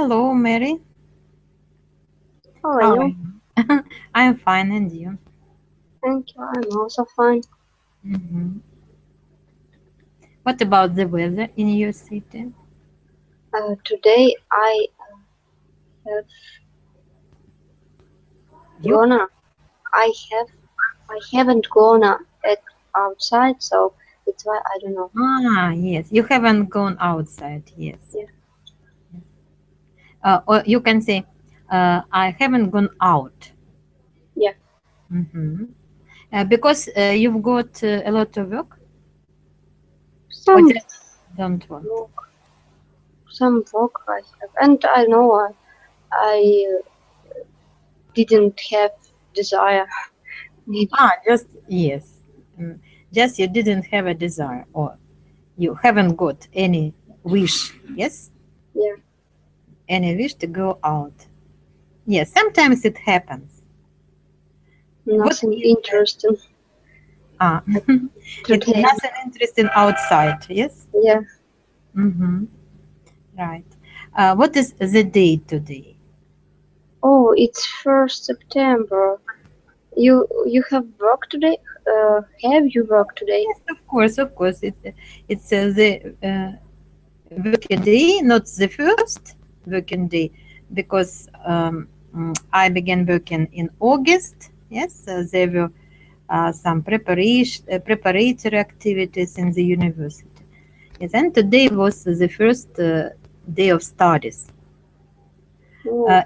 Hello, Mary. How are How are you? you? I'm fine, and you? Thank you. I'm also fine. hmm What about the weather in your city? Today have You? gonna. I have. I haven't gone at outside, so that's why I don't know. Yes. You haven't gone outside. Yes. Yeah. Or you can say, I haven't gone out. Yeah. hmm because you've got a lot of work, or Some just don't want. work. Some work I have, and I know I didn't have desire. Maybe. Just yes. Mm, just you didn't have a desire, or you haven't got any wish. Yes, Yeah. any wish to go out. Yes, sometimes it happens. What Nothing is interesting ah? It's today. nothing interesting outside. Yes. Yeah. Mm-hmm. Right. What is the date today? Oh, it's 1st September. You have work today? Have you work today? Yes, of course, of course. It's the working day, not the first working day, because I began working in August. Yes, there were some preparatory activities in the university. Yes, and today was the first day of studies. Oh,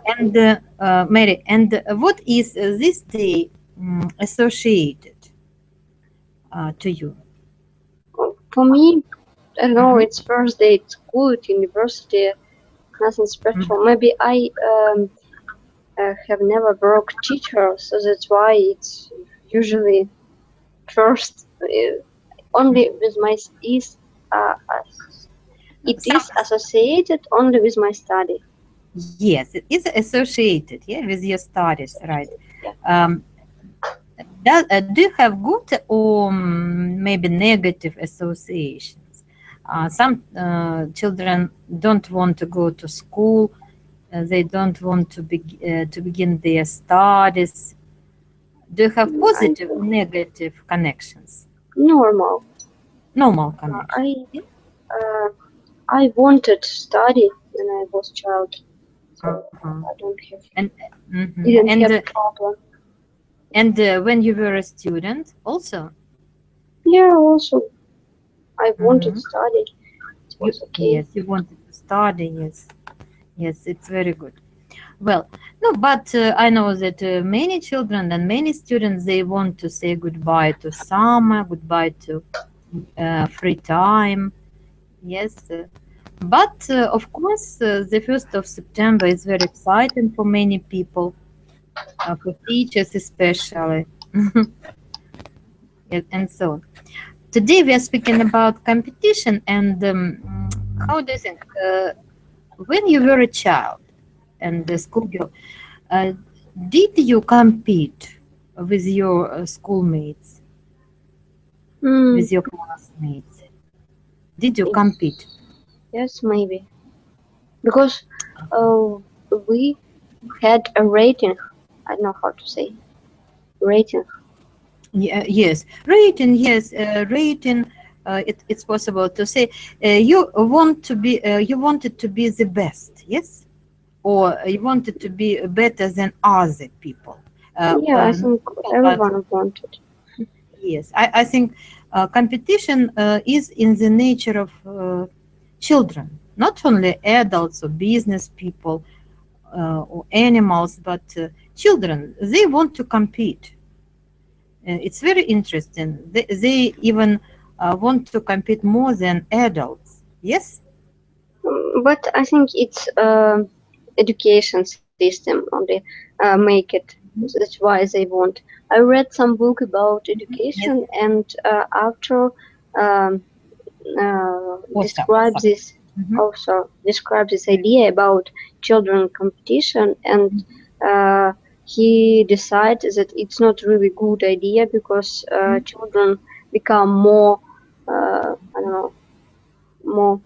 Mary, and what is this day associated to you? for me, I don't know. hmm It's first day at school, at university. Nothing special. Maybe I have never broke teacher, so that's why it's usually first. Only with my is it Some, is associated only with my study. yes, it is associated, yeah, with your studies, right? Yeah. Um, do you have good or maybe negative associations? Some children don't want to go to school. They don't want to begin their studies. Do you have I positive or think negative connections? normal. Normal Uh, connection. I Yeah? uh, I wanted to study when I was child, so Uh-huh. I don't have And mhm. didn't have problem. And when you were a student, also. Yeah, also I wanted hmm to study. It You was okay. yes, you wanted to study. Yes, yes, it's very good. Well, no, but I know that many children and many students they want to say goodbye to summer, goodbye to free time. Yes, but of course, the 1st of September is very exciting for many people, for teachers especially, and so on. Today we are speaking about competition and how do you think when you were a child and a schoolgirl, uh, did you compete with your schoolmates, Hmm. with your classmates? Did you compete? Yes, maybe because uh, we had a rating. I don't know how to say rating. Yeah, yes, rating. Yes, rating. It's possible to say you wanted to be the best. Yes, or you wanted to be better than other people. Yeah, I think But everyone wanted. yes, I think competition is in the nature of children, not only adults or business people or animals, but children. They want to compete. It's very interesting. They even want to compete more than adults. Yes? But I think it's education system only make it. That's why they want. I read some book about Yes. education, and after um, Author. describe this Mhm. also describe this idea about children competition, and uh, he decides that it's not really good idea because children become more I don't know more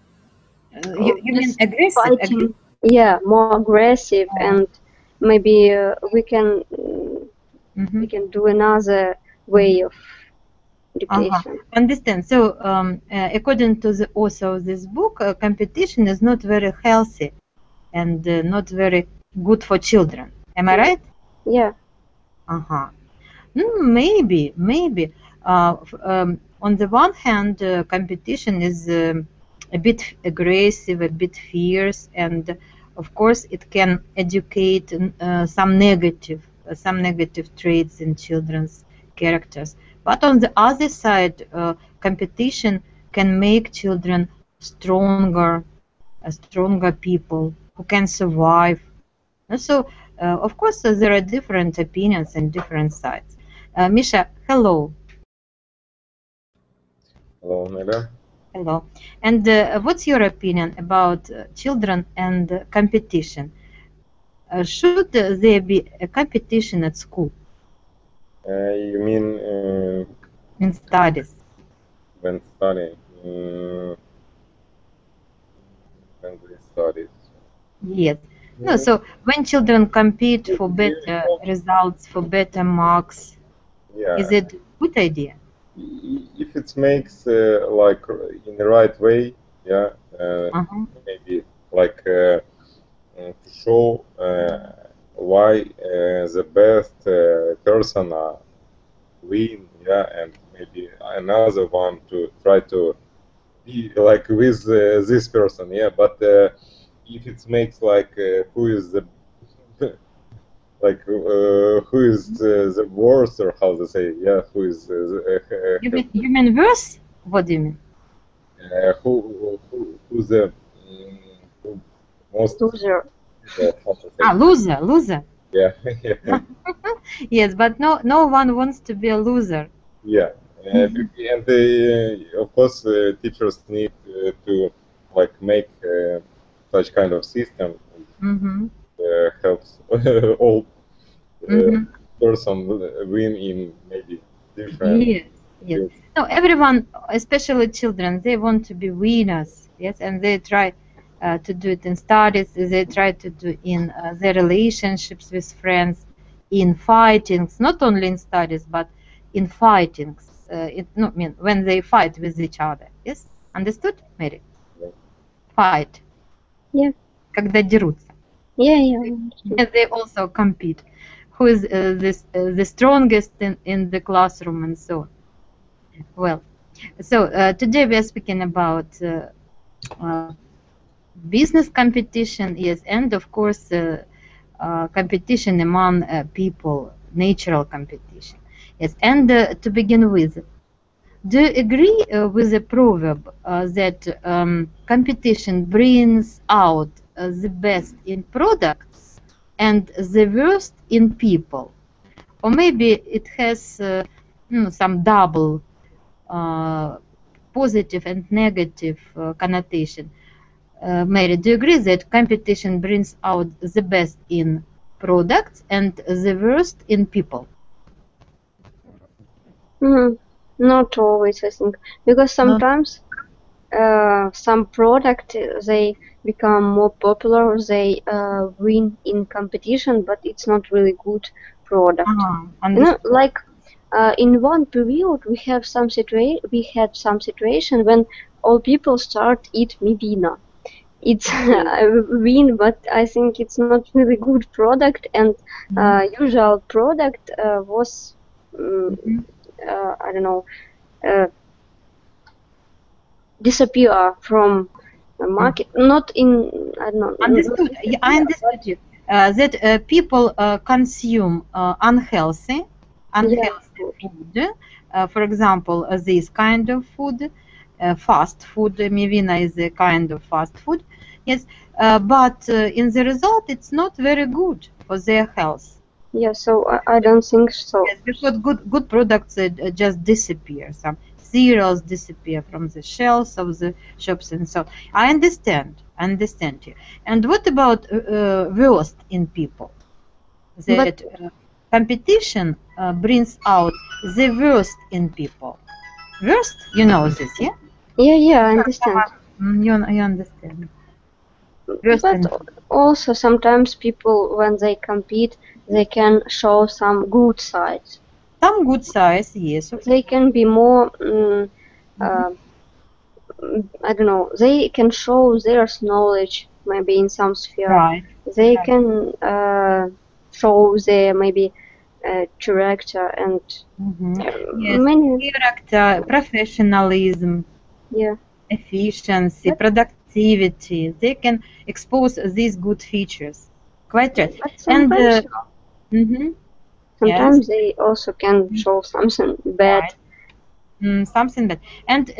You mean this aggressive? fighting. yeah, more aggressive, and maybe we can do another way of education. Understand. So, according to the author of this book, competition is not very healthy and not very good for children. Am I right? Yeah. Maybe. On the one hand, competition is a bit aggressive, a bit fierce, and of course, it can educate some negative traits in children's characters. But on the other side, competition can make children stronger people who can survive. So, of course, there are different opinions and different sides. Misha, hello. Hello, Neda. Hello. And what's your opinion about children and competition? Should there be a competition at school? You mean in studies? When studying? When we studied. Yes. No, so when children compete for better results, for better marks, is it a good idea? If it makes like in the right way, yeah, maybe like to show why the best person win, yeah, and maybe another one to try to be like with this person, yeah. But if it makes like who is the like who is the worst, or how to say, yeah, who is you mean worse? What do you mean? Who's the most loser? Loser. Yeah. Yes, but no one wants to be a loser. Yeah, and of course teachers need to like make such kind of system helps all person win in maybe different. Yes. No, everyone, especially children, they want to be winners. Yes, and they try to do it in studies. They try to do in their relationships with friends, in fightings, not only in studies, but in fightings. When they fight with each other. Yes, understood, Mary? Fight. Yeah. Когда дерутся. Yeah. And they also compete. Who is the strongest in the classroom and so on. Well, so today we are speaking about business competition, yes, and of course competition among people, natural competition. Yes, and to begin with, do you agree with the proverb that competition brings out the best in products and the worst in people? Or maybe it has some double positive and negative connotation. Mary, do you agree that competition brings out the best in products and the worst in people? Not always, I think, because sometimes some product they become more popular, they win in competition, but it's not really good product. Like in one period we had some situation when all people start eat Mivina. It's a win, but I think it's not really good product, and usual product was I don't know, disappear from the market. Not in, I don't know. Understood. I understood you. That people consume unhealthy food. For example, this kind of food, fast food. Mivina is a kind of fast food. Yes, but in the result, it's not very good for their health. Yeah, so I don't think so. Yes, because good products just disappear. Some cereals disappear from the shelves of the shops and so on. I understand you. And what about worst in people? That competition brings out the worst in people. Worst, you know this, yeah? Yeah, I understand. You understand. person. But also sometimes people, when they compete, they can show some good sides. Some good size, yes. They can be more, I don't know, they can show their knowledge maybe in some sphere. Right. They Right. can show their maybe character and Yes. many, Character, professionalism, yeah. efficiency, But, productivity. They can expose these good features. Quite right. but And sometimes, yes, sometimes they also can show something bad. right. Something bad. And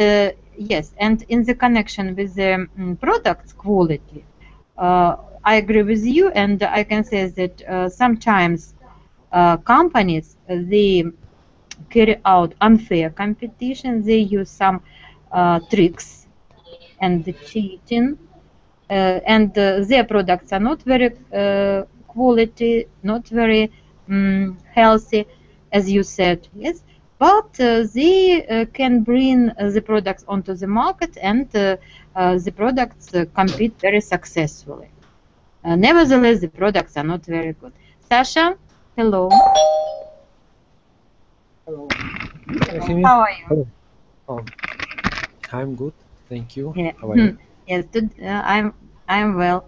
yes, and in the connection with the products quality, I agree with you, and I can say that sometimes companies they carry out unfair competition. They use some tricks and cheating, and their products are not very quality, not very healthy, as you said, yes. But they can bring the products onto the market, and the products compete very successfully. Nevertheless, the products are not very good. Sasha, hello. Hello. Can you hear me? How are you? Hello. Oh, I'm good. Thank you. Yeah. How are you? Yes, I'm well.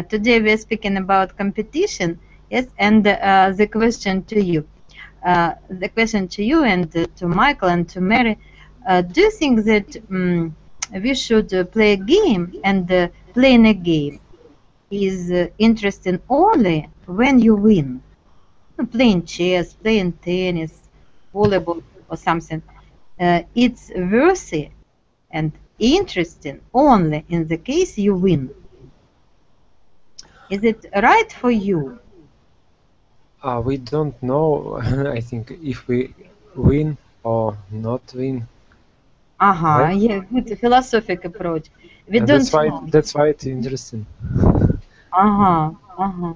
Today we are speaking about competition. Yes, and the question to you, and to Michael and to Mary, do you think that we should play a game, and playing a game is interesting only when you win? Playing chess, playing tennis, volleyball, or something. It's worthy and interesting only in the case you win. Is it right for you? We don't know, I think, if we win or not win, right? Yeah, good philosophic approach. We And don't know. that's why it's interesting. Uh-huh, uh-huh.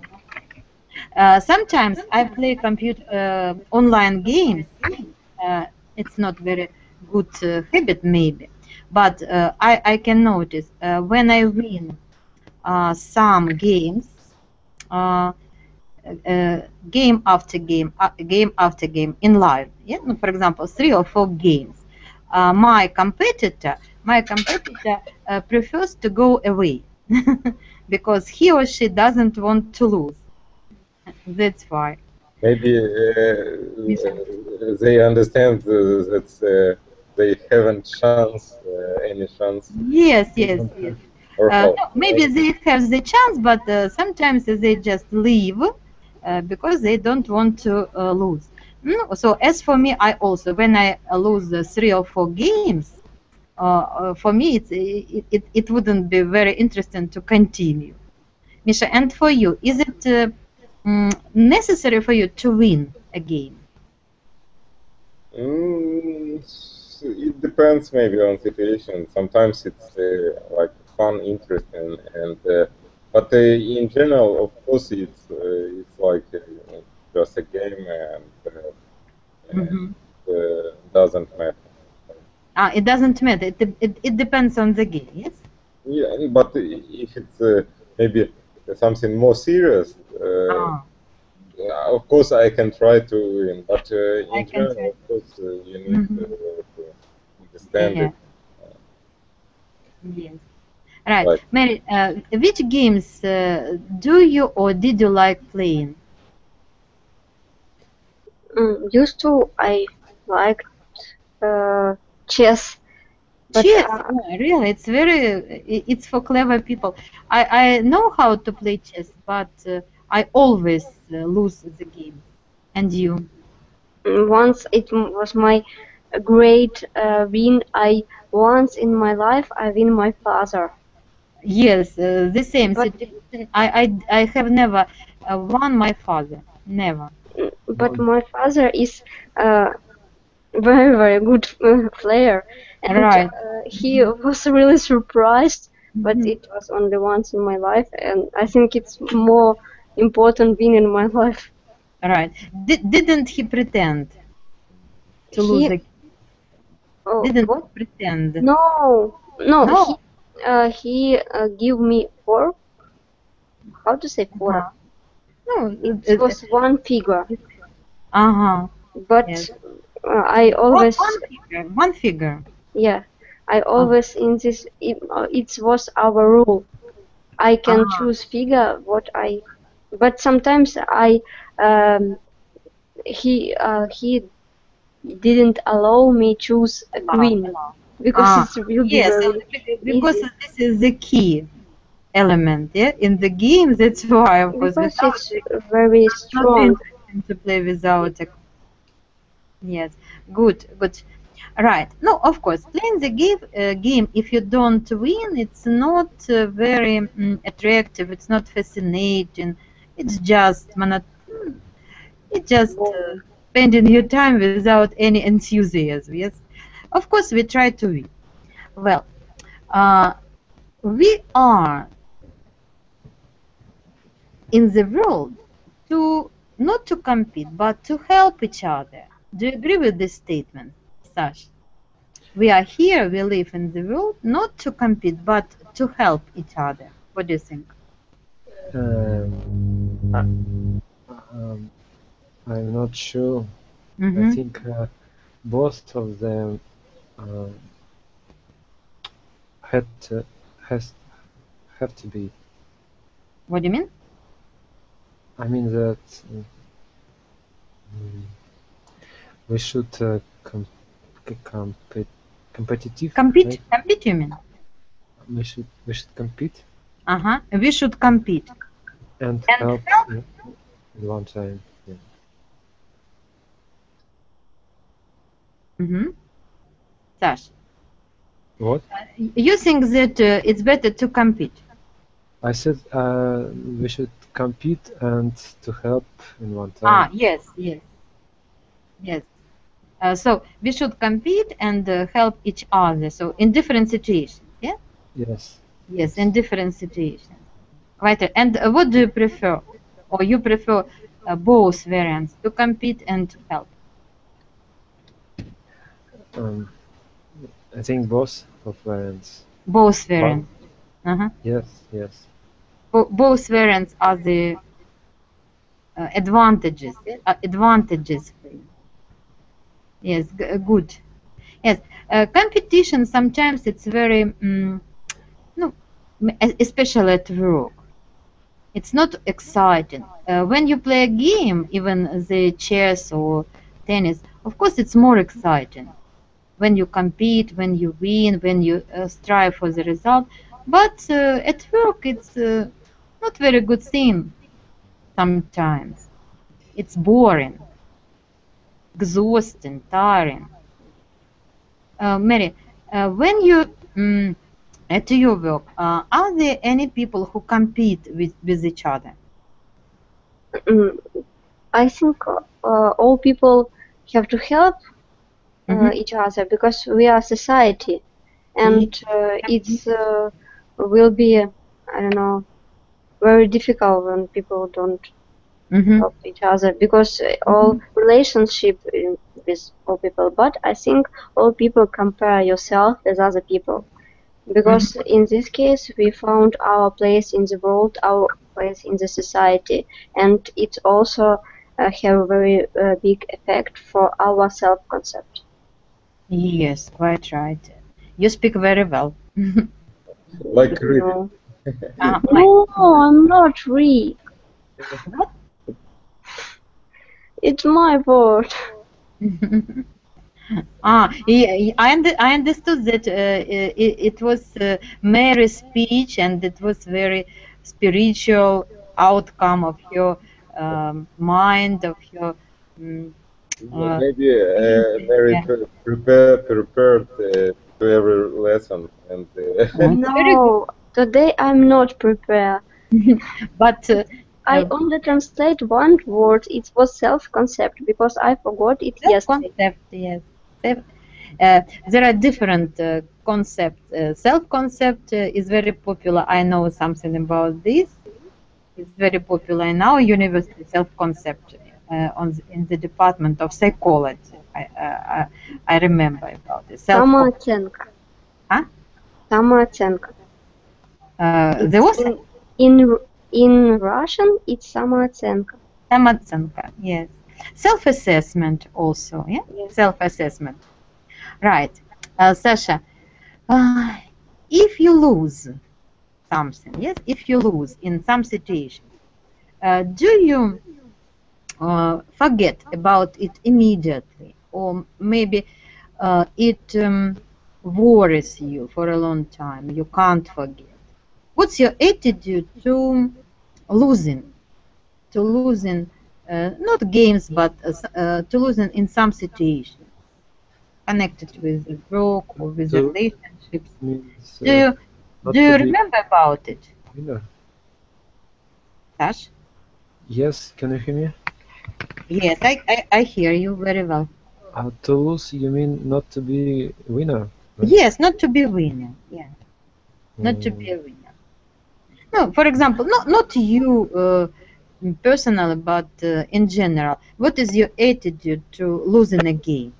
Sometimes I play computer online games. It's not very good habit maybe, but I can notice when I win some games, uh, game after game in live. Yeah, for example, 3 or 4 games. My competitor prefers to go away because he or she doesn't want to lose. That's why. Maybe Misha. they understand that they haven't any chance, Yes, They yes, don't yes. have. or No, how? maybe they have the chance, but sometimes they just leave because they don't want to lose. So as for me, I also, when I lose 3 or 4 games, for me it wouldn't be very interesting to continue. Misha, and for you, is it necessary for you to win a game? It depends maybe on situation. Sometimes it's like fun, interesting, and but in general, of course, it's like just a game, and Mm-hmm. doesn't matter. It doesn't matter. It depends on the game, yes? Yeah, but if it's maybe something more serious, Ah, of course I can try to win, but I in can general, try. of course, you need Mm-hmm. to understand Yeah, it. yes. Right. Like Mary, which games do you or did you like playing? Used to I liked chess, but Chess. Really, it's for clever people. I know how to play chess, but I always lose the game. And you? once it was my great win. I once in my life I win my father, Yes, the same but situation. I have never won my father. Never. but my father is very good player, and Right. he was really surprised. But Mhm. it was only once in my life, and I think it's more important win in my life. Right. Didn't he pretend to lose He again? Didn't what? he pretend? No, no. No. He give me 4. how to say fora? No, It was one figure. But yes. I always One figure. yeah, I always in this it was our rule. I can choose figure what I, but sometimes I he didn't allow me choose a queen because it will be Yes, very because easy. this is the key element, yeah, in the game. That's why, of course, Because without it's very it's not strong. interesting to play without a. Yes, good, good. Right. No, of course, playing the game, if you don't win, it's not very attractive. It's not fascinating. It's just it's just spending your time without any enthusiasm. Yes, of course, we try to win. Well, we are in the world to not to compete, but to help each other. Do you agree with this statement, Sash? We are here, we live in the world, not to compete, but to help each other. What do you think? I'm not sure. I think both of them had to, has have to be. What do you mean? I mean that we should competitive. Compete? Right? Compete, you mean? We should compete. We should compete. And help in one time. Yeah. Sash? What? You think that it's better to compete? I said we should compete and to help in one time. Yes. So we should compete and help each other. So in different situations, yeah? Yes. Yes, in different situations. Right. And what do you prefer? Or you prefer both variants, to compete and to help? I think both of variants. Both variants. Yes. Both variants are the advantages. Advantages for you. Yes, good. Yes, competition sometimes it's very, no, especially at work. It's not exciting. When you play a game, even the chess or tennis, of course, it's more exciting. When you compete, when you win, when you strive for the result. But at work, it's not very good thing sometimes. It's boring, exhausting, tiring. Mary, when you at your work, are there any people who compete with each other? I think all people have to help each other because we are society, and it's will be I don't know very difficult when people don't help each other because all relationship with all people. But I think all people compare yourself with other people because in this case we found our place in the world, our place in the society, and it also have a very big effect for our self-concept. Yes, quite right. You speak very well. Like really? No, no, I'm not Rick. What? It's my word. I understood that it was Mary's speech and it was very spiritual outcome of your mind, of your. Maybe Mary prepared to every lesson and. No, today I'm not prepared. But I only translate one word. It was self-concept because I forgot it yesterday. Self-concept, yes. There are different concepts. Self-concept is very popular. I know something about this. It's very popular in our university. Self-concept in the department of psychology. I remember about it. Самооценка. Huh? Самооценка. There was in Russian, it's самооценка. Самооценка, yes. Self-assessment also, yeah? Yes. Self-assessment. Right. Sasha, if you lose something, yes, if you lose in some situation, do you forget about it immediately, or maybe it worries you for a long time, you can't forget? What's your attitude to losing? To losing, not games, but to losing in some situation connected with the work or with the relationships. Means, Do you remember about it, winner. Sash? Yes, can you hear me? Yes, I hear you very well. To lose, you mean not to be winner? Right? Yes, not to be winner. Yeah, not to be a winner. No, for example, not you personally, but in general. What is your attitude to losing a game?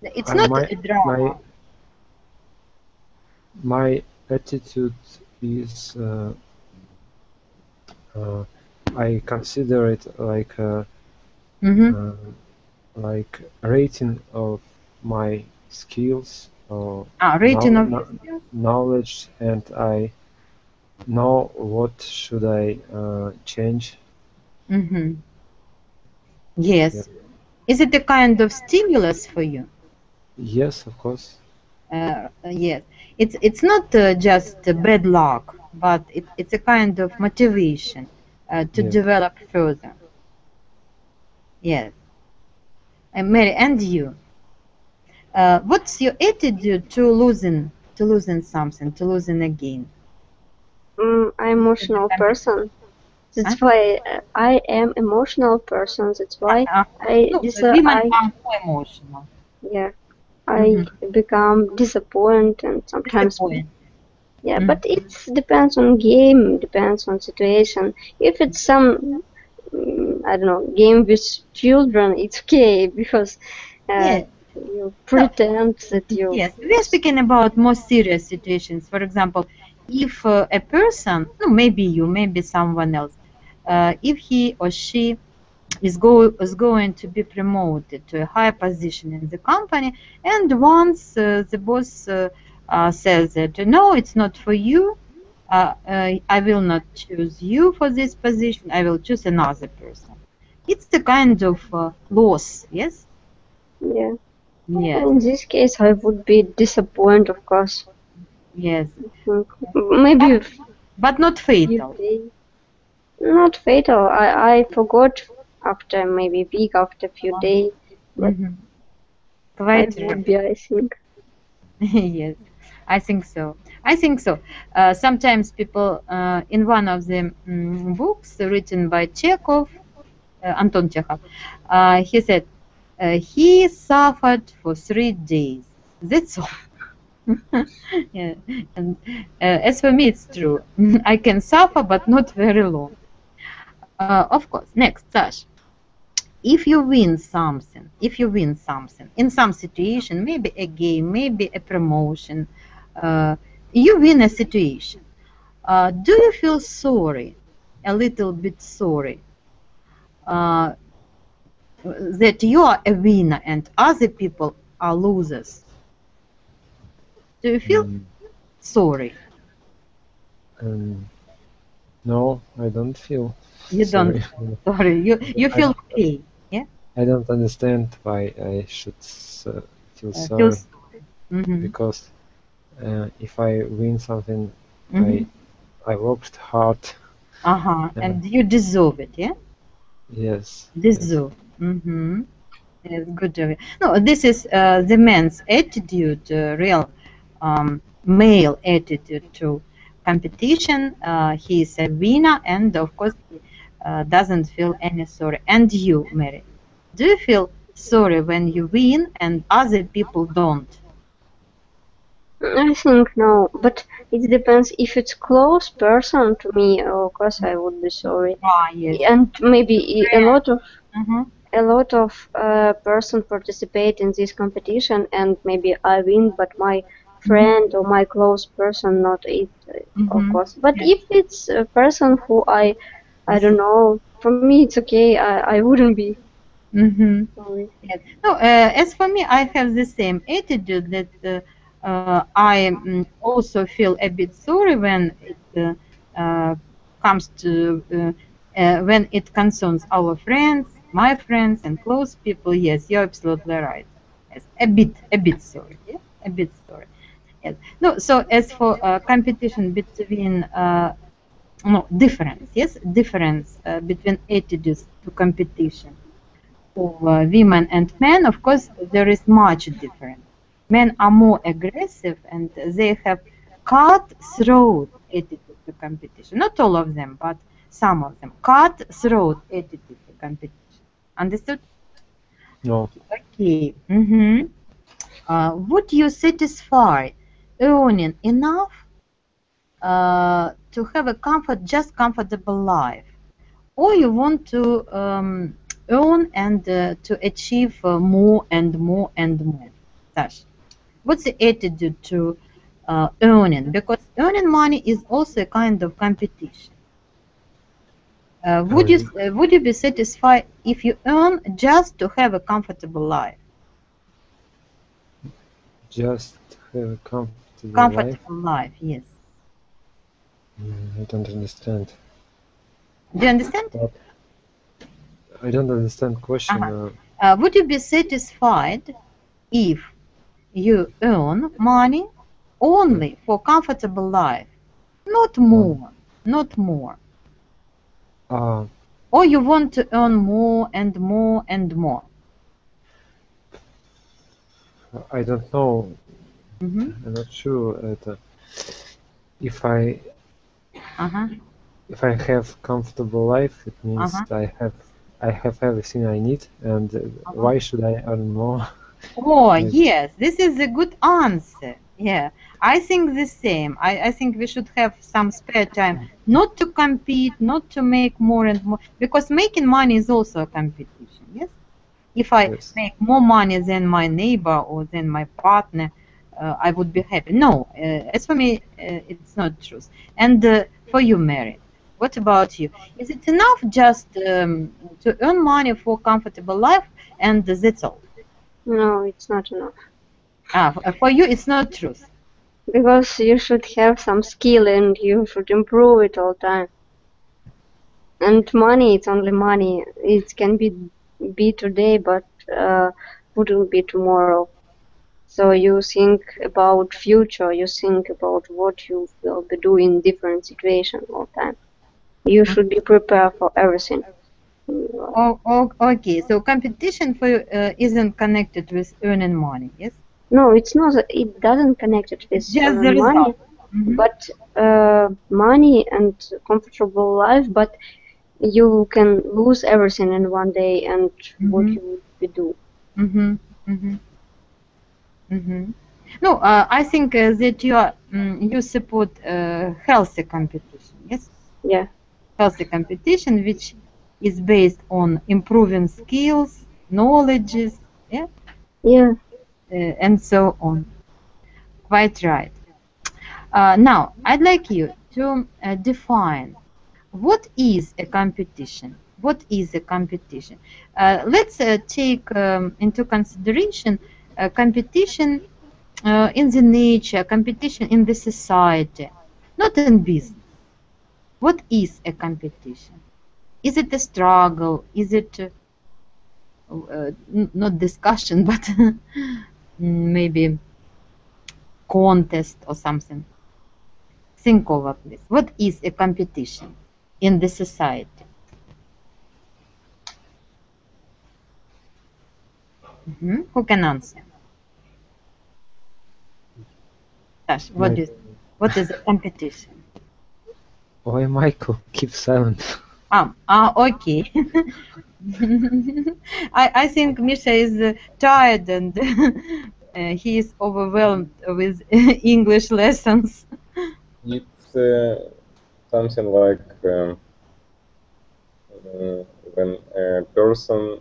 It's not a drama. My attitude is I consider it like like rating of my skills or Rating of your skills? knowledge, and I know what should I change. Yes. Yeah. Is it a kind of stimulus for you? Yes, of course. Yes. It's not just bad luck, but it's a kind of motivation to develop further. Yes. And Mary, and you? What's your attitude to losing something, to losing a game? I'm an emotional person. That's why I am emotional person. That's why women are more emotional. Yeah, I become disappointed and sometimes. Yeah, but it depends on game, depends on situation. If it's some, I don't know, game with children, it's okay because you pretend that you. Yes, we are speaking about more serious situations. For example, if a person, no, maybe you, maybe someone else, if he or she is going to be promoted to a higher position in the company, and once the boss says that no, it's not for you, I will not choose you for this position, I will choose another person. It's a kind of loss, yes? Yeah. Yes. In this case, I would be disappointed, of course. Yes. Maybe. But not fatal. Not fatal. I forgot after maybe a week, after a few days. But Quite I would be, I think. Yes, I think so. I think so. Sometimes people, in one of the books written by Chekhov, Anton Chekhov, he said he suffered for 3 days. That's all. Yeah. And as for me, it's true. I can suffer, but not very long. Of course. Next, Sash. If you win something, in some situation, maybe a game, maybe a promotion, you win a situation. Do you feel sorry, a little bit sorry, that you are a winner and other people are losers? Do you feel sorry? No, I don't feel. You sorry. don't. Sorry, you feel okay. Yeah. I don't understand why I should feel sorry. Because if I win something, I worked hard. And you deserve it, yeah? Yes. Deserve. Yes, good job. No, this is the man's attitude, real male attitude to competition. He is a winner, and of course, he doesn't feel any sorry. And you, Mary, do you feel sorry when you win and other people don't? I think no, but it depends. If it's close person to me, of course I would be sorry. Yes. And maybe a lot of person participate in this competition, and maybe I win, but my friend or my close person, not it, of course. But Yeah. if it's a person who I don't know, for me it's okay. I wouldn't be sorry. Yes. No, as for me, I have the same attitude that I also feel a bit sorry when it comes to when it concerns our friends, my friends, and close people. Yes, you're absolutely right. Yes, a bit sorry. Yeah, a bit sorry. Yes. No. So as for competition between no difference, yes, difference between attitudes to competition of women and men, of course, there is much difference. Men are more aggressive and they have cutthroat attitude to competition. Not all of them, but some of them. Cutthroat attitude to competition. Understood? No. Okay. Would you satisfy earning enough to have a comfortable life? Or you want to earn and to achieve more and more and more. Sash, what's the attitude to earning? Because earning money is also a kind of competition. Would you be satisfied if you earn just to have a comfortable life? Just have a comfortable life, yes. I don't understand. Do you understand? I don't understand question. Would you be satisfied if you earn money only for comfortable life, not more, not more? Or you want to earn more and more and more? I don't know. I'm not sure. If I have comfortable life, it means I have everything I need, and why should I earn more? Oh, yes, this is a good answer. Yeah, I think the same. I think we should have some spare time, not to compete, not to make more and more, because making money is also a competition, yes? If I make more money than my neighbor or than my partner, I would be happy. No, as for me, it's not true. And for you, Mary, what about you? Is it enough just to earn money for comfortable life and that's all? No, it's not enough. For you, it's not truth. Because you should have some skill and you should improve it all the time. And money, it's only money. It can be today, but wouldn't be tomorrow. So you think about future. You think about what you will be doing in different situations all the time. You should be prepared for everything. Okay, so competition for you isn't connected with earning money, yes? No, it's not. It doesn't connect it with just the money, but money and comfortable life. But you can lose everything in one day, and what you would do? No, I think that you support healthy competition, yes? Yeah. Healthy competition, which is based on improving skills, knowledges, yeah? Yeah. And so on. Quite right. Now, I'd like you to define what is a competition. What is a competition? Let's take into consideration competition in the nature, competition in the society, not in business. What is a competition? Is it a struggle? Is it not discussion, but maybe contest or something? Think over this. What is a competition in the society? Who can answer? Sash, what is a competition? Why Michael keeps silent? Okay. I think Misha is tired and he is overwhelmed with English lessons. It's something like when a person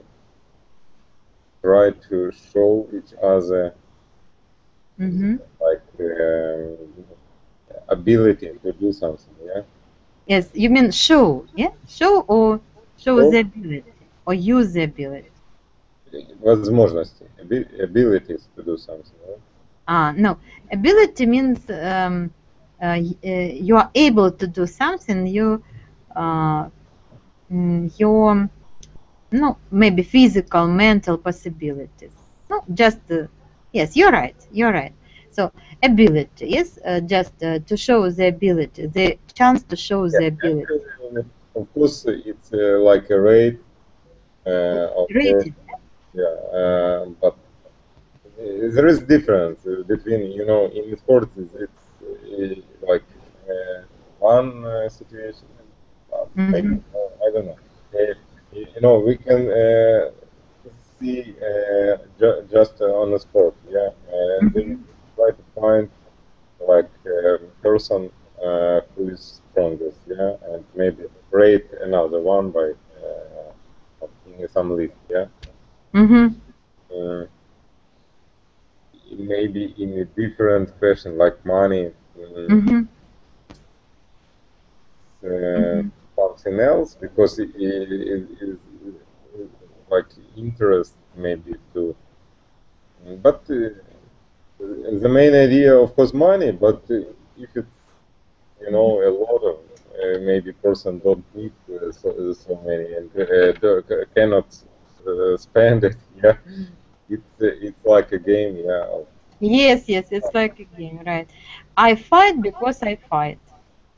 try to show each other like ability to do something. Yeah. Yes, you mean show, yeah? Show or show Show? the ability or use the ability. Возможности, abilities to do something. Right? No, ability means you are able to do something. Your no, maybe physical, mental possibilities. No, just yes, you're right. You're right. So ability, yes, just to show the ability, the chance to show the ability. Of course, it's like a rate of Rated. but there is difference between, you know, in sports it's like one situation, maybe I don't know. You know, we can see just on the sport, yeah, and then try to find like a person who is strongest, yeah, and maybe rate another one by in some list, yeah. Maybe in a different question, like money, something else, because it is like interest maybe too. But the main idea, of course, money. But if it's, you know, a lot of maybe person don't need so many and cannot spend it, yeah. It's like a game, yeah. Yes, yes, it's like a game, right? I fight because I fight.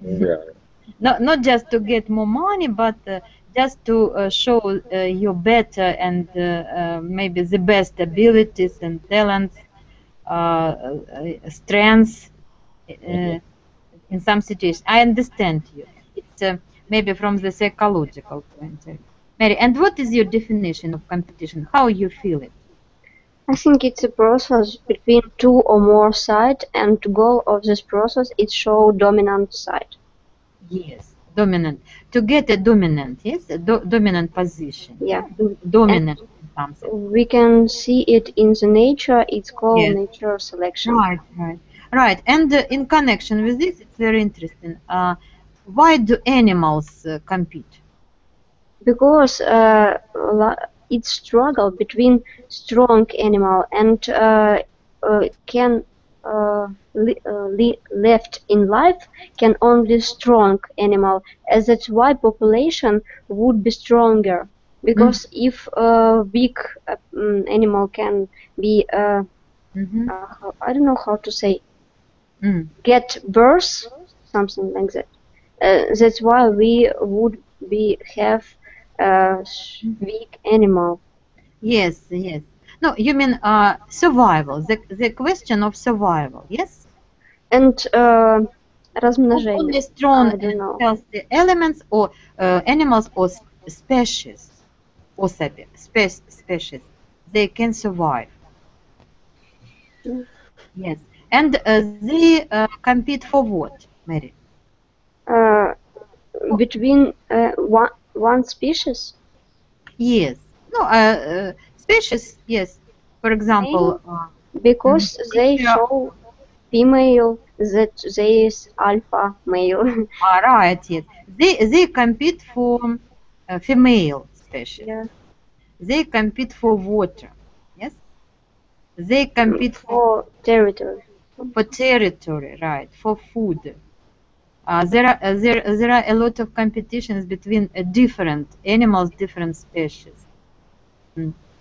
Yeah. Not just to get more money, but just to show your better and maybe the best abilities and talents, strengths in some situations. I understand you. It's maybe from the psychological point of view. Mary, and what is your definition of competition? How you feel it? I think it's a process between two or more sides, and the goal of this process is show dominant side. Yes, dominant. To get a dominant, yes, a dominant position. Yeah. Dominant in something. We can see it in the nature. It's called nature selection. Right. And in connection with this, it's very interesting. Why do animals compete? Because it's struggle between strong animal and can left in life can only strong animal, as that's why population would be stronger. Because if a big animal can be I don't know how to say get birth, something like that. That's why we would have weak animal. Yes. No, you mean survival. The question of survival. Yes. And размножение. Only strong and healthy elements or animals or species. Species, they can survive. Yes, and they compete for what, Mary? Between one species. Yes. No, species. Yes. For example, because they show female that there is alpha male. Right. Yes. They compete for female species. Yeah. They compete for water. Yes. They compete for territory. For territory, right? For food. There are a lot of competitions between different animals, different species.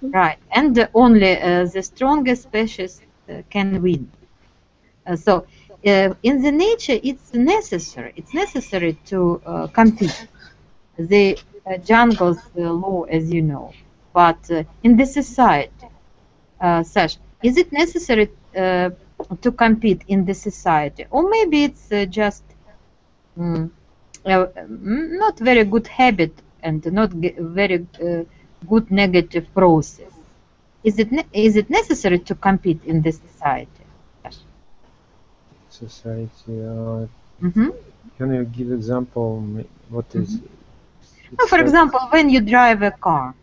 Right, and only the strongest species can win. So in the nature, it's necessary. It's necessary to compete. The jungle's law, as you know. But in the society, Sash, is it necessary to compete in the society, or maybe it's just not very good habit and not very good negative process? Is it necessary to compete in this society? Society. Can you give example? What is? For example, when you drive a car,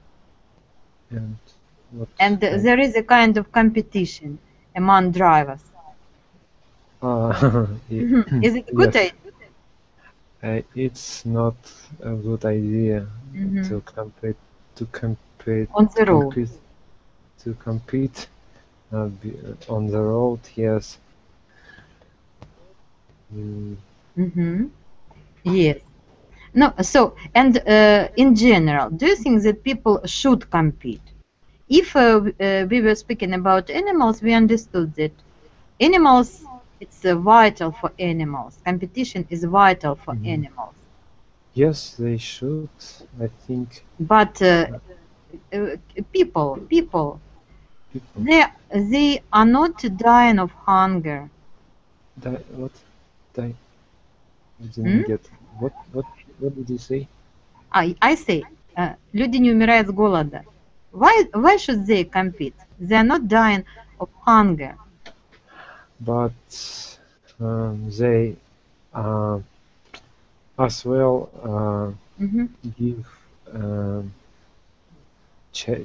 and there is a kind of competition among drivers. Is it a good yes, idea? it's not a good idea Mhm. to compete On the road. On the road. Yes. Mm, Yes. No. So, and in general, do you think that people should compete? If we were speaking about animals, we understood that animals, it's vital for animals. Competition is vital for animals. yes, they should, I think. But people, People. they are not dying of hunger. What? I didn't get. What did you say? I say, люди не умирают с голода. Why should they compete? They are not dying of hunger. But they as well give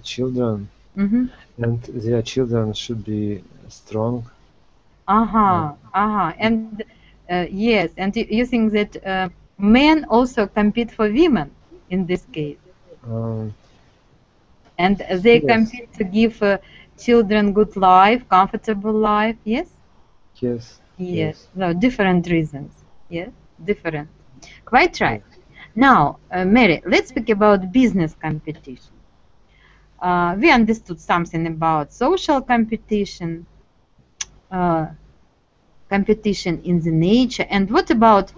children, and their children should be strong. And yes, and you think that men also compete for women in this case, and they Yes. compete to give children good life, comfortable life. Yes. Yes. No, different reasons. Yes, different. Quite right. Now, Mary, let's speak about business competition. We understood something about social competition, competition in the nature, and what about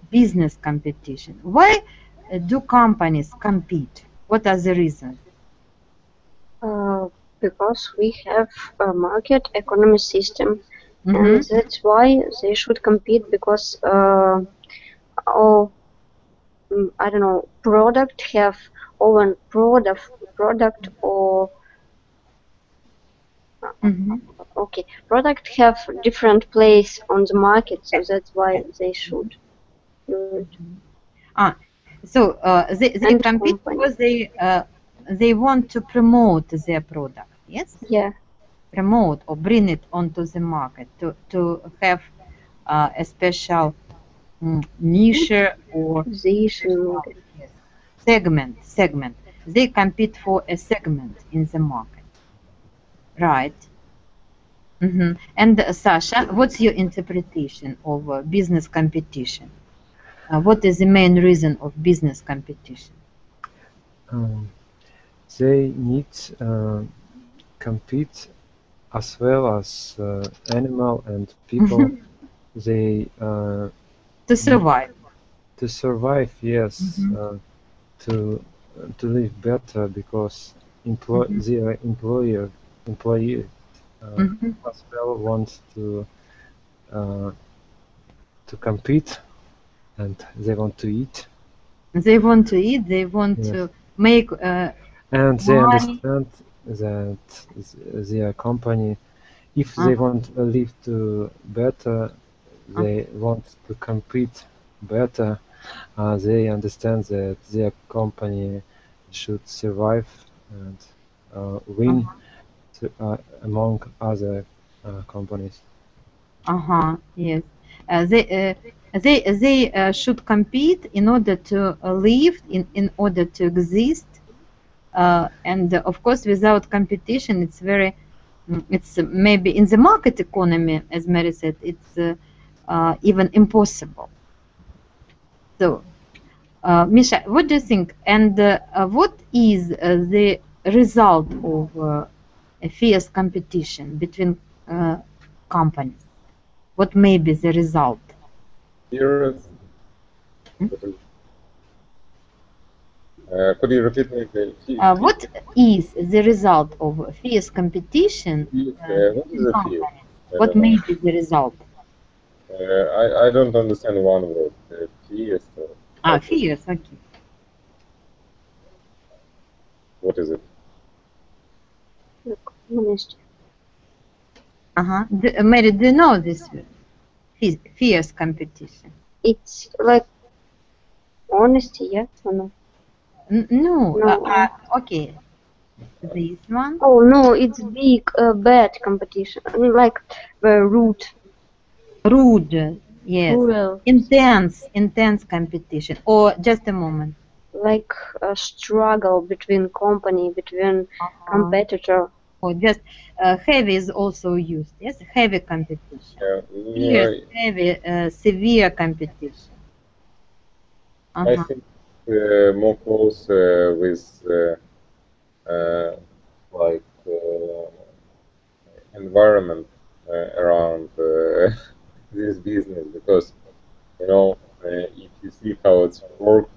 business competition? Why do companies compete? What are the reasons? Because we have a market economy system, and that's why they should compete, because all I don't know, product have own product or okay, product have different place on the market, so that's why they should do it. So they compete because they want to promote their product, yes? Yeah. Promote or bring it onto the market to have a special niche or segment. They compete for a segment in the market, right? And Sasha, what's your interpretation of business competition? What is the main reason of business competition? They need compete as well as animal and people. They to survive. To survive, yes. To live better, because their employee as well wants to compete, and they want to eat. They want to eat. They want to make. And they understand that their company, if they want to live to better, they want to compete better. They understand that their company should survive and win among other companies. Yes. They should compete in order to live, in order to exist, and of course, without competition, it's maybe in the market economy, as Mary said, it's even impossible. So, Misha, what do you think? And what is the result of a fierce competition between companies? What may be the result? Could you repeat me? What is the result of fierce competition? What is a fear? What may be the result? I don't understand one word. Fierce. Fierce. Okay. What is it? Mary, do you know this word? Fierce competition. It's like honesty, yeah? Or no? No. Okay. This one? Oh no, it's big, bad competition. I mean, like rude. Rude, yes. Cruel. Intense competition. Or just a moment. Like a struggle between company, between competitor. Or just heavy is also used. Yes, heavy competition. Fierce, heavy, severe competition. I think more close with like environment around this business, because you know if you see how it's worked,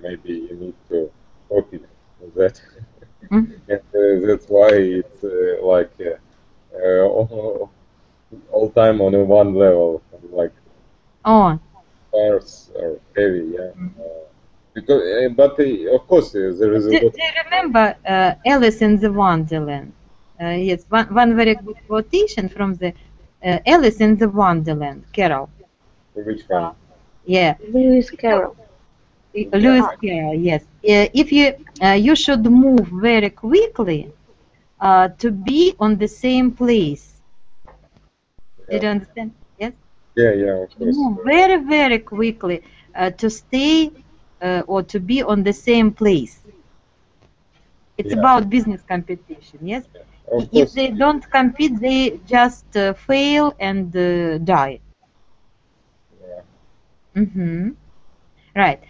maybe you need to copy that. And that's why it's like all time on one level, like cars are heavy, yeah. Because, but of course, there is a lot. Do you remember Alice in the Wonderland? Yes, one very good quotation from the Alice in the Wonderland, Carol. Which one? Yeah. Lewis Carroll. Lewis Carroll, yes. If you should move very quickly to be on the same place. Did you understand? Yes. Yeah, of course. Move very, very quickly to stay or to be on the same place. It's about business competition, yes? If they don't compete, they just fail and die. Yeah. Right.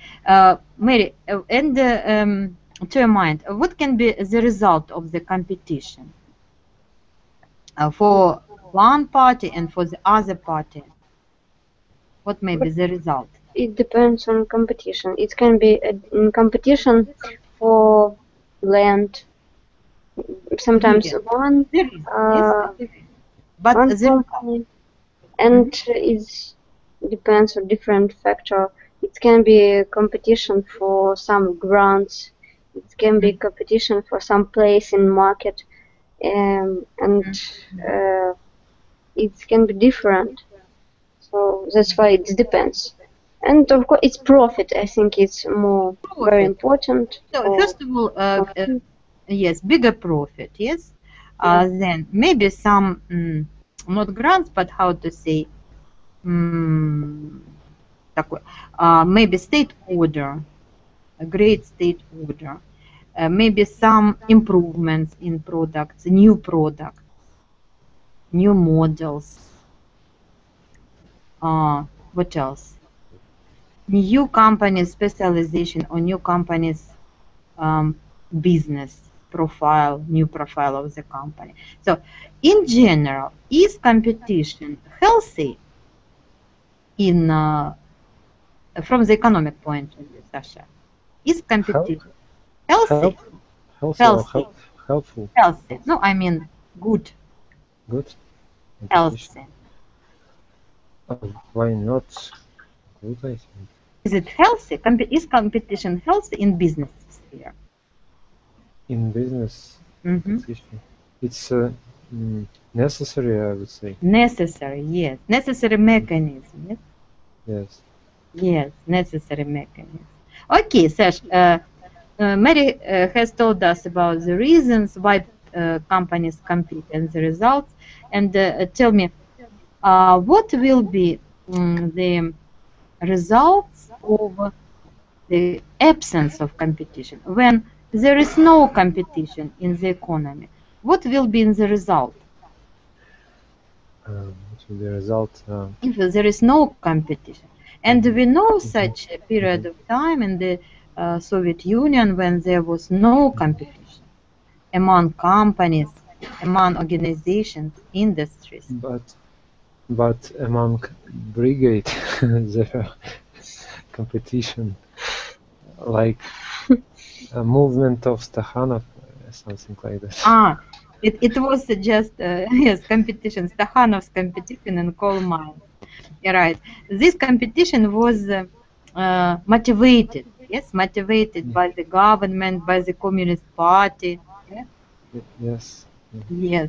Mary, and to your mind, what can be the result of the competition for one party and for the other party? What may be the result? It depends on competition. It can be a competition for land. Sometimes one company, and it depends on different factor. It can be a competition for some grants. It can be competition for some place in market, and it can be different. So that's why it depends. And of course, it's profit. I think it's more very important. So first of all, yes, bigger profit. Yes, then maybe some not grants, but how to say, maybe state order, a great state order. Maybe some improvements in products, new products, new models. What else? New companies specialization or new companies business profile, new profile of the company. So in general, is competition healthy in from the economic point of view, Sasha? Is competition healthy? Helpful. Healthy. No, I mean good. Good. Healthy. Why not? Good, I think. Is it healthy? Is competition healthy in business sphere? In business, competition, it's necessary, I would say. Necessary, yes. Necessary mechanism, yes? Yes. Yes, necessary mechanism. Okay, Sash, Mary has told us about the reasons why companies compete and the results. And tell me, what will be the results of the absence of competition? When there is no competition in the economy, what will be the result? What will be the result? If there is no competition. And we know such a period of time in the Soviet Union when there was no competition among companies, among organizations, industries. But among brigade, there were competition, like a movement of Stakhanov, something like that. It was just yes, competition, Stakhanov's competition in coal mines. Right. This competition was motivated, yes, motivated by the government, by the Communist Party. Yeah? Yes. Yes,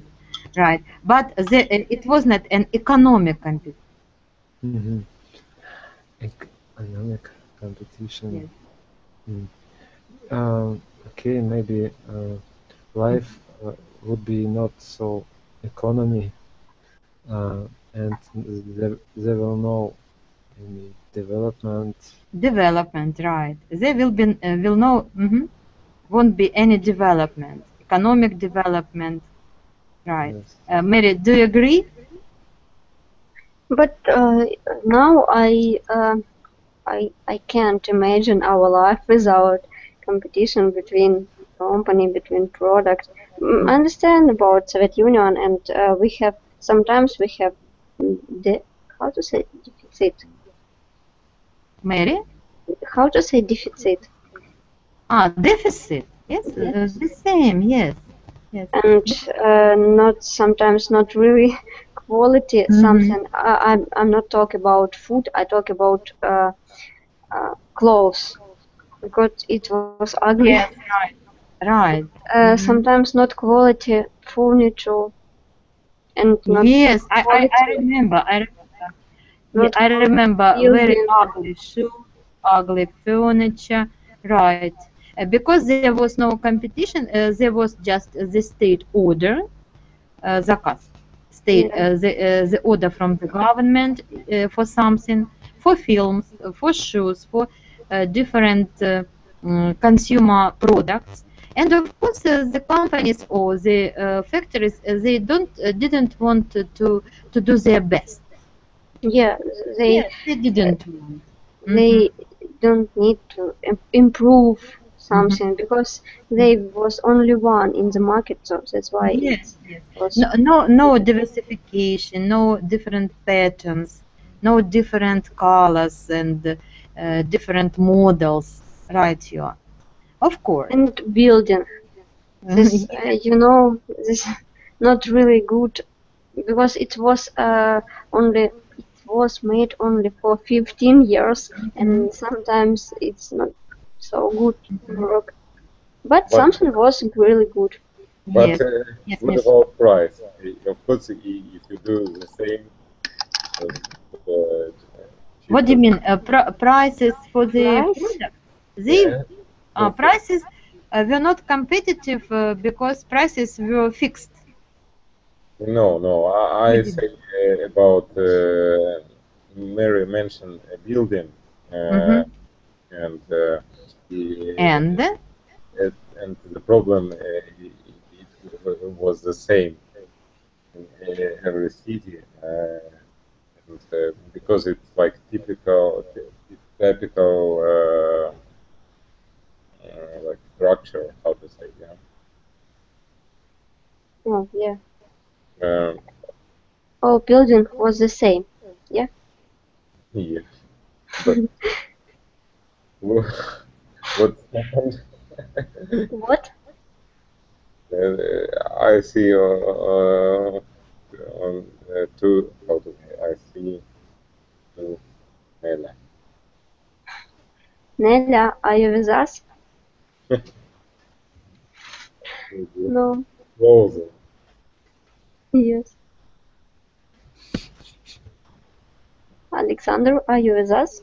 right. But it was not an economic competition. Economic competition. Yes. Okay, maybe life would be not so economy. and they will know any development. Development, right? They will know. Won't be any development, economic development, right? Yes. Mary, do you agree? But now I can't imagine our life without competition between company, between products. I understand about Soviet Union, and sometimes we have how to say deficit. Mary? How to say deficit? Deficit. Yes, Yes. the same. Yes. Yes. And sometimes not really quality something. I'm not talking about food. I talk about clothes, because it was ugly. Yes, right. Sometimes not quality furniture, and not Yes, I quality, remember. not I quality remember very building. ugly shoes, ugly furniture, right? Because there was no competition, there was just the state order, заказ, the order from the government for something, for films, for shoes, for different consumer products. And of course, the companies or the factories, they didn't want to do their best. Yeah, they Didn't want. they don't need to improve something because they was only one in the market, so that's why Yes, it was. no diversification, no different patterns, no different colors and different models, right? You are, of course. And building this, this not really good, because it was made only for 15 years, and sometimes it's not so good work. But something was really good. But Yes, what yes. about price? Of course, if you do the same, What do you mean? Prices for the Price? product? They yeah, prices were not competitive because prices were fixed. no. I say about Mary mentioned a building, and And and the problem it was the same in every city, and because it's like typical like structure, how to say, yeah. Oh, yeah. Um, All building was the same. Yeah. yeah, but what happened? What? I see on two, how to say, I see two Nella. Nelia, are you with us? No. Closer. Yes. Alexander, are you with us?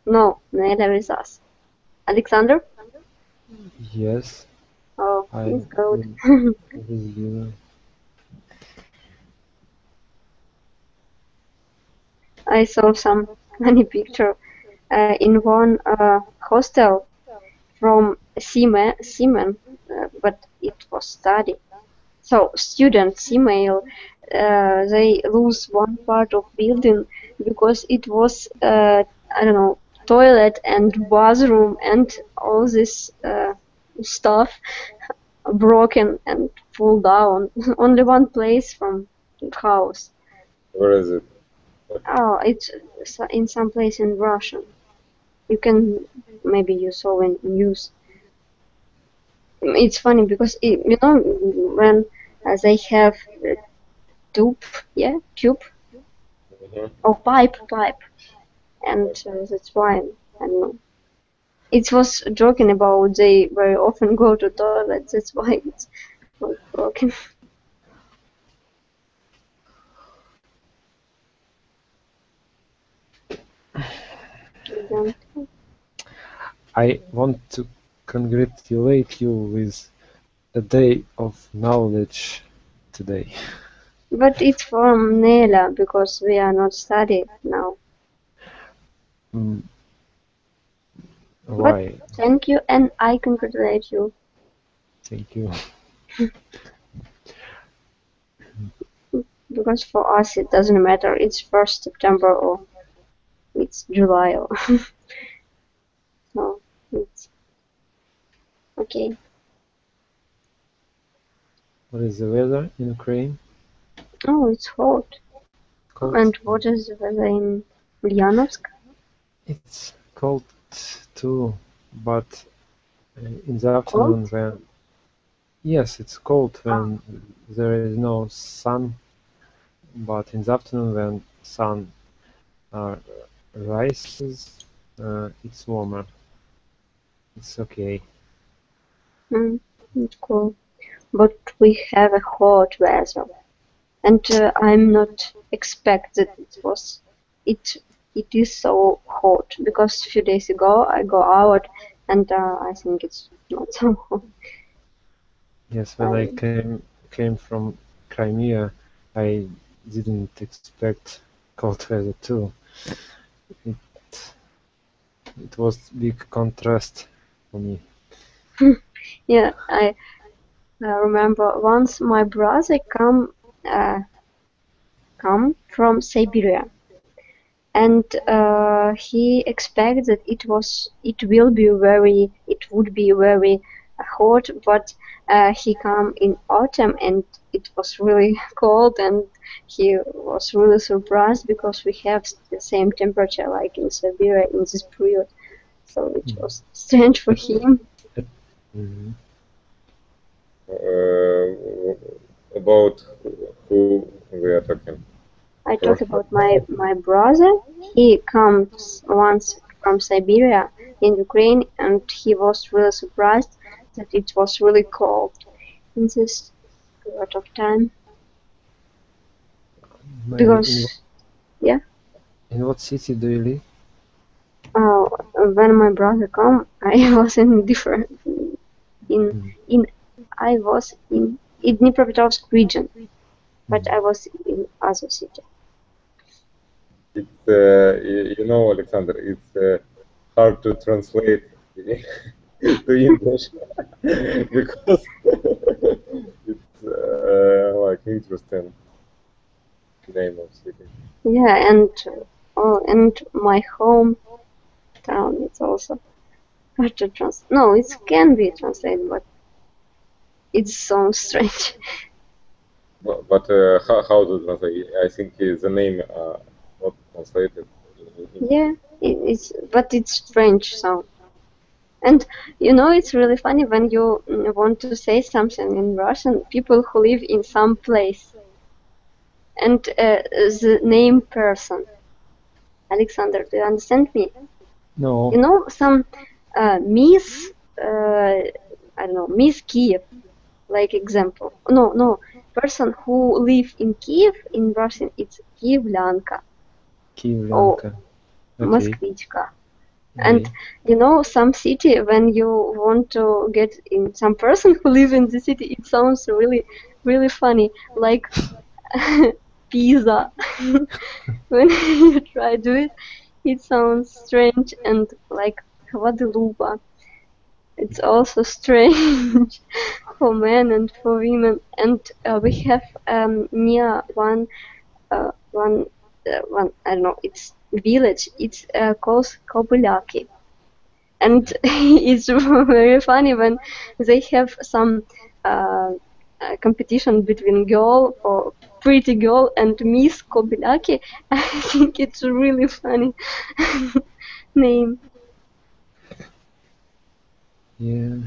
No, Nelia with us. Alexander? Yes. Oh, he's good. With you. I saw some funny picture in one hostel from Seaman, but it was study. So students, female, they lose one part of building because it was I don't know, toilet and bathroom and all this stuff broken and fall down. Only one place from the house. Where is it? Oh, it's in some place in Russia. You can, maybe you saw in news. It's funny because when they have tube, yeah, tube or pipe, and that's why I don't know. It was joking about they very often go to toilet. That's why it's not broken. I want to congratulate you with a day of knowledge today. But it's from Nela because we are not studying now. Why? But thank you, and I congratulate you. Thank you. Because for us it doesn't matter. It's 1st September or it's July or so it's okay. What is the weather in Ukraine? Oh, it's hot. Cold? And what is the weather in Ulyanovsk? It's cold too, but in the afternoon when yes, it's cold when there is no sun, but in the afternoon when sun rises, it's warmer. It's okay. It's cool. But we have a hot weather, and I'm not expect that it is so hot because a few days ago I go out and I think it's not so hot. Yes, when I came from Crimea, I didn't expect cold weather too. It was big contrast for me. Yeah, I remember once my brother come from Siberia, and he expected that it would be very hot, but he come in autumn and it was really cold, and he was really surprised because we have the same temperature like in Siberia in this period, so it was strange for him. About who we are talking? I talk about my brother. He comes once from Siberia in Ukraine, and he was really surprised that it was really cold in this period of time. Because, yeah. In what city do you live? When my brother come, I was in different I was in Dnipropetrovsk region, but I was in other city. It's you know, Alexander, it's hard to translate to English because it's like interesting name of city. Yeah, and my hometown it's also hard to translate. No, it can be translated, but it sounds strange. But how to translate? I think the name not translated. Yeah, but it's strange sound. And you know, it's really funny when you want to say something in Russian, people who live in some place, and the name person. Alexander, do you understand me? No. You know, some Miss, I don't know, Miss Kiev, like example. No, person who live in Kiev in Russian, it's Kievlyanka. Kievlyanka. Or Moskvichka. And you know, some city, when you want to get in some person who live in the city, it sounds really, really funny, like Pisa. When you try to do it, it sounds strange, and like Guadalupe. It's also strange for men and for women. And we have near one I don't know, it's village. It's called Kobylaki, and it's very funny when they have some competition between girl or pretty girl and Miss Kobylaki. I think it's a really funny name. Yeah.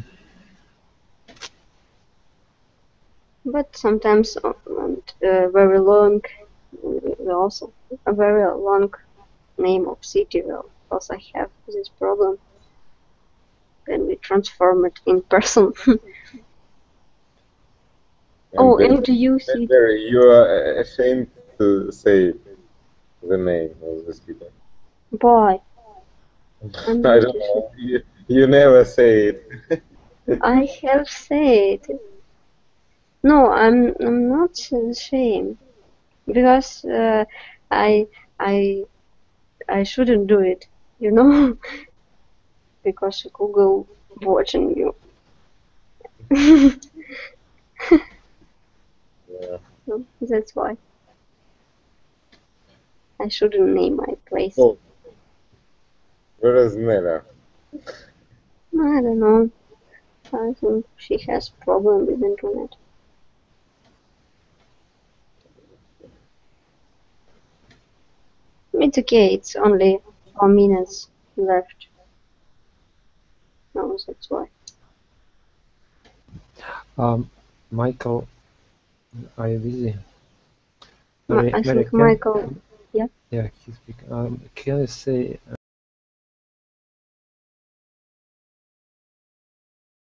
But sometimes very long, also a very long name of city will also have this problem when we transform it in person. And you see, you are ashamed to say the name of the city. Why? I don't know. You never say it. I have said. No, I'm not ashamed because I I I shouldn't do it, you know, because Google watching you. Yeah. So that's why I shouldn't name my place. So, where is Nela? I don't know. I think she has problem with internet. It's okay. It's only 4 minutes left. No, that's why. Michael, are you busy? I Mary, think can Michael. Yeah. yeah, he's speaking. Can you say